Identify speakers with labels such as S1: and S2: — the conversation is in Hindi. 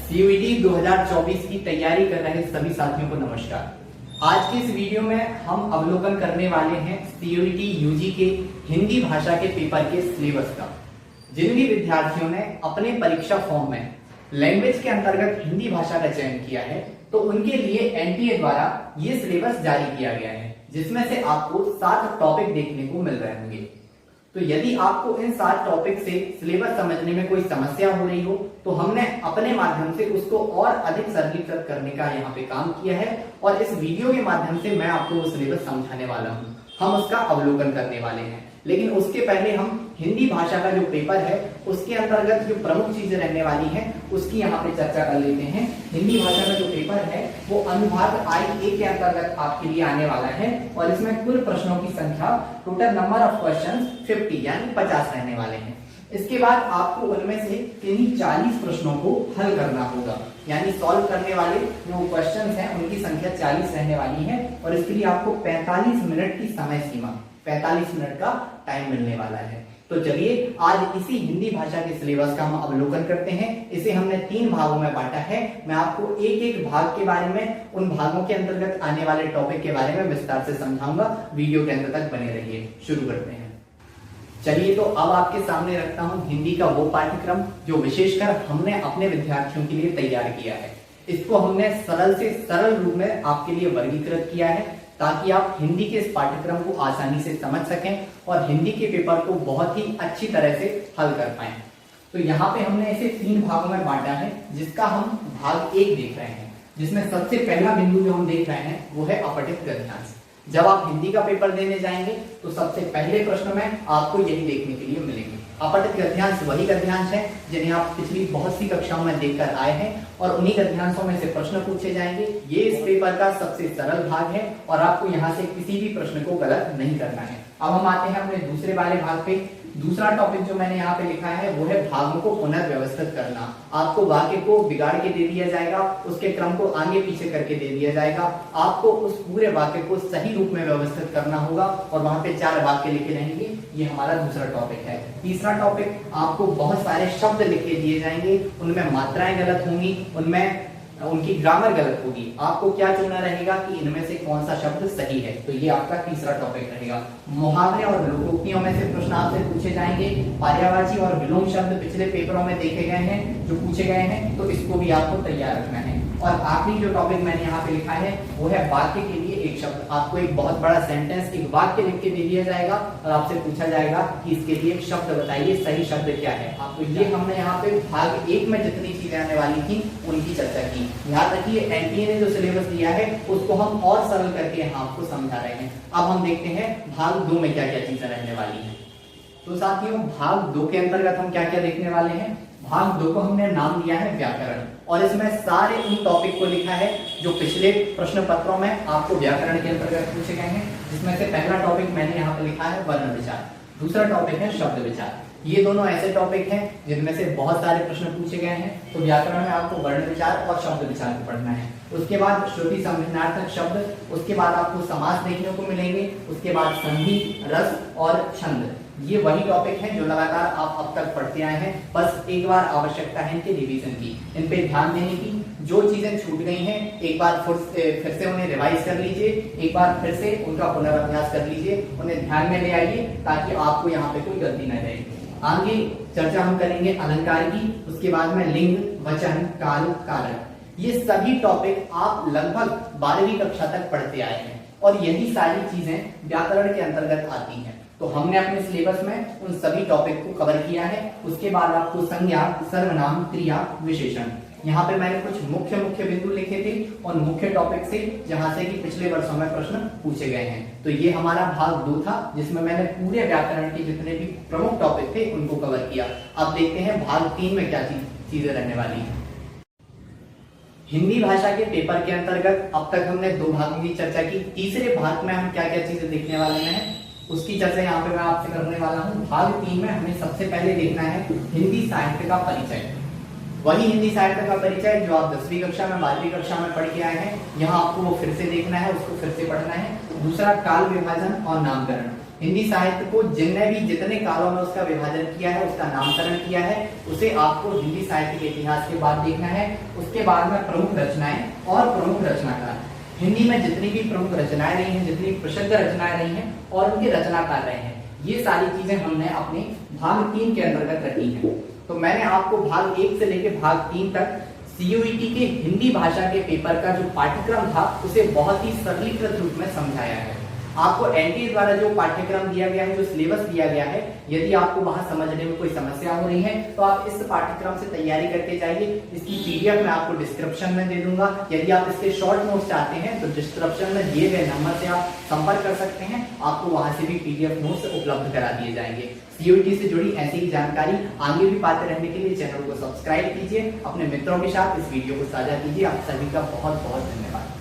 S1: सीयूईटी 2024 की तैयारी कर रहे सभी साथियों को नमस्कार। आज के इस वीडियो में हम अवलोकन करने वाले हैं सीयूईटी यूजी के हिंदी भाषा के पेपर के सिलेबस का। जिन भी विद्यार्थियों ने अपने परीक्षा फॉर्म में लैंग्वेज के अंतर्गत हिंदी भाषा का चयन किया है तो उनके लिए एनटीए द्वारा ये सिलेबस जारी किया गया है, जिसमें से आपको 7 टॉपिक देखने को मिल रहे होंगे। तो यदि आपको इन 7 टॉपिक से सिलेबस समझने में कोई समस्या हो रही हो तो हमने अपने माध्यम से उसको और अधिक सरलीकृत करने का यहाँ पे काम किया है और इस वीडियो के माध्यम से मैं आपको वो सिलेबस समझाने वाला हूँ। हम उसका अवलोकन करने वाले हैं, लेकिन उसके पहले हम हिंदी भाषा का जो पेपर है उसके अंतर्गत जो प्रमुख चीजें रहने वाली हैं उसकी यहाँ पे चर्चा कर लेते हैं। हिंदी भाषा का जो पेपर है वो अनुभाग I-A के अंतर्गत आपके लिए आने वाला है और इसमें कुल प्रश्नों की संख्या टोटल नंबर ऑफ क्वेश्चंस 50 यानी 50 रहने वाले हैं। इसके बाद आपको उनमें से किन्हीं 40 प्रश्नों को हल करना होगा, यानी सॉल्व करने वाले जो क्वेश्चंस हैं उनकी संख्या 40 रहने वाली है और इसके लिए आपको 45 मिनट की समय सीमा 45 मिनट का टाइम मिलने वाला है। तो चलिए आज इसी हिंदी भाषा के सिलेबस का हम अवलोकन करते हैं। इसे हमने 3 भागों में बांटा है। मैं आपको एक एक भाग के बारे में, उन भागों के अंतर्गत आने वाले टॉपिक के बारे में विस्तार से समझाऊंगा। वीडियो के अंत तक बने रहिए। शुरू करते हैं। चलिए तो अब आपके सामने रखता हूं हिंदी का वो पाठ्यक्रम जो विशेषकर हमने अपने विद्यार्थियों के लिए तैयार किया है। इसको हमने सरल से सरल रूप में आपके लिए वर्गीकृत किया है ताकि आप हिंदी के इस पाठ्यक्रम को आसानी से समझ सकें और हिंदी के पेपर को बहुत ही अच्छी तरह से हल कर पाएं। तो यहाँ पे हमने इसे 3 भागों में बांटा है, जिसका हम भाग 1 देख रहे हैं, जिसमें सबसे पहला बिंदु जो हम देख रहे हैं वो है अपठित गद्यांश। जब आप हिंदी का पेपर देने जाएंगे तो सबसे पहले प्रश्न में आपको यही देखने के लिए मिलेंगे। अपठित गद्यांश वही गद्यांश है जिन्हें आप पिछली बहुत सी कक्षाओं में देखकर आए हैं और उन्हीं गद्यांशों में से प्रश्न पूछे जाएंगे। ये इस पेपर का सबसे सरल भाग है और आपको यहाँ से किसी भी प्रश्न को गलत नहीं करना है। अब हम आते हैं अपने दूसरे वाले भाग पे। दूसरा टॉपिक जो मैंने यहाँ पे लिखा है वो है भागों को पुनर्व्यवस्थित करना। आपको वाक्य को बिगाड़ के दे दिया जाएगा, उसके क्रम को आगे पीछे करके दे दिया जाएगा। आपको उस पूरे वाक्य को सही रूप में व्यवस्थित करना होगा और वहां पे 4 वाक्य लिखे रहेंगे। ये हमारा दूसरा टॉपिक है। तीसरा टॉपिक, आपको बहुत सारे शब्द लिखे दिए जाएंगे, उनमें मात्राएं गलत होंगी, उनमें उनकी ग्रामर गलत होगी। आपको क्या चुनना रहेगा कि इनमें से कौन सा शब्द सही है। तो ये आपका तीसरा टॉपिक रहेगा। मुहावरे और लोकोक्तियों में से प्रश्न आपसे पूछे जाएंगे। पर्यायवाची और विलोम शब्द पिछले पेपरों में देखे गए हैं, जो पूछे गए हैं, तो इसको भी आपको तैयार रखना है। और आखिरी जो टॉपिक मैंने यहाँ पे लिखा है वो है वाक्य के लिए एक शब्द। आपको एक बहुत बड़ा सेंटेंस, एक वाक्य लिख के दे दिया जाएगा और आपसे पूछा जाएगा कि इसके लिए एक शब्द बताइए, सही शब्द क्या है। आपको ये हमने यहाँ पे भाग 1 में जितनी चीजें आने वाली थी उनकी चर्चा की। याद रखिए एनटीए ने जो सिलेबस दिया है उसको हम और सरल करके यहाँ आपको समझा रहे हैं। अब हम देखते हैं भाग 2 में क्या क्या चीजें रहने वाली है। तो साथियों, भाग 2 के अंतर्गत हम क्या क्या देखने वाले हैं। भाग 2 को हमने नाम दिया है व्याकरण और इसमें सारे उन टॉपिक को लिखा है जो पिछले प्रश्न पत्रों में आपको व्याकरण के अंतर्गत पूछे गए हैं। जिसमें से पहला टॉपिक मैंने यहाँ पे लिखा है वर्ण विचार, दूसरा टॉपिक है शब्द विचार। ये दोनों ऐसे टॉपिक हैं जिनमें से बहुत सारे प्रश्न पूछे गए हैं। तो व्याकरण में आपको वर्ण विचार और शब्द विचार को पढ़ना है। उसके बाद श्रुति संज्ञानार्थक शब्द, उसके बाद आपको समास देखने को मिलेंगे, उसके बाद संधि, रस और छंद। ये वही टॉपिक हैं जो लगातार आप अब तक पढ़ते आए हैं। बस एक बार आवश्यकता है इनके रिवीजन की, इन पे ध्यान देने की। जो चीजें छूट गई हैं एक बार फिर से उन्हें रिवाइज कर लीजिए, एक बार फिर से उनका पुनर्अभ्यास कर लीजिए, उन्हें ध्यान में ले आइए ताकि आपको यहाँ पे कोई गलती न रहे। आगे चर्चा हम करेंगे अलंकार की, उसके बाद में लिंग, वचन, काल, कारक। ये सभी टॉपिक आप लगभग 12वीं कक्षा तक पढ़ते आए हैं और यही सारी चीजें व्याकरण के अंतर्गत आती हैं। तो हमने अपने सिलेबस में उन सभी टॉपिक को कवर किया है। उसके बाद आपको संज्ञा, सर्वनाम, क्रिया, विशेषण, यहाँ पे मैंने कुछ मुख्य बिंदु लिखे थे उन मुख्य टॉपिक से जहां से कि पिछले वर्षों में प्रश्न पूछे गए हैं। तो ये हमारा भाग 2 था जिसमें मैंने पूरे व्याकरण के जितने भी प्रमुख टॉपिक थे उनको कवर किया। अब देखते हैं भाग 3 में क्या चीजें रहने वाली है। हिंदी भाषा के पेपर के अंतर्गत अब तक हमने 2 भागों की चर्चा की। तीसरे भाग में हम क्या क्या चीजें देखने वाले हैं उसकी चर्चा यहाँ पे मैं आपसे करने वाला हूँ। भाग 3 में हमें सबसे पहले देखना है हिंदी साहित्य का परिचय। वही हिंदी साहित्य का परिचय जो आप 10वीं कक्षा में 12वीं कक्षा में पढ़ के आए हैं, यहाँ आपको वो फिर से देखना है, उसको फिर से पढ़ना है। दूसरा काल विभाजन और नामकरण। हिंदी साहित्य को जिनने भी जितने कालों में उसका विभाजन किया है, उसका नामकरण किया है, उसे आपको हिंदी साहित्य के इतिहास के बाद देखना है। उसके बाद में प्रमुख रचनाएं और प्रमुख रचनाकार, हिंदी में जितनी भी प्रमुख रचनाएं रही हैं, जितनी प्रसिद्ध रचनाएं रही हैं और उनके रचनाकार रहे हैं, ये सारी चीजें हमने अपने भाग 3 के अंतर्गत रखी हैं। तो मैंने आपको भाग 1 से लेकर भाग 3 तक सीयूईटी के हिंदी भाषा के पेपर का जो पाठ्यक्रम था उसे बहुत ही सरलीकृत रूप में समझाया है। आपको एनटीए द्वारा जो पाठ्यक्रम दिया गया है, जो सिलेबस दिया गया है, यदि आपको वहां समझने में कोई समस्या हो रही है तो आप इस पाठ्यक्रम से तैयारी करके जाइए। इसकी पीडीएफ मैं आपको डिस्क्रिप्शन में दे दूंगा। यदि आप इसके शॉर्ट नोट्स चाहते हैं तो डिस्क्रिप्शन में दिए गए नंबर से आप संपर्क कर सकते हैं, आपको वहां से भी पीडीएफ नोट्स उपलब्ध करा दिए जाएंगे। सीयूईटी से जुड़ी ऐसी ही जानकारी आगे भी पाते रहने के लिए चैनल को सब्सक्राइब कीजिए, अपने मित्रों के साथ इस वीडियो को साझा कीजिए। आप सभी का बहुत बहुत धन्यवाद।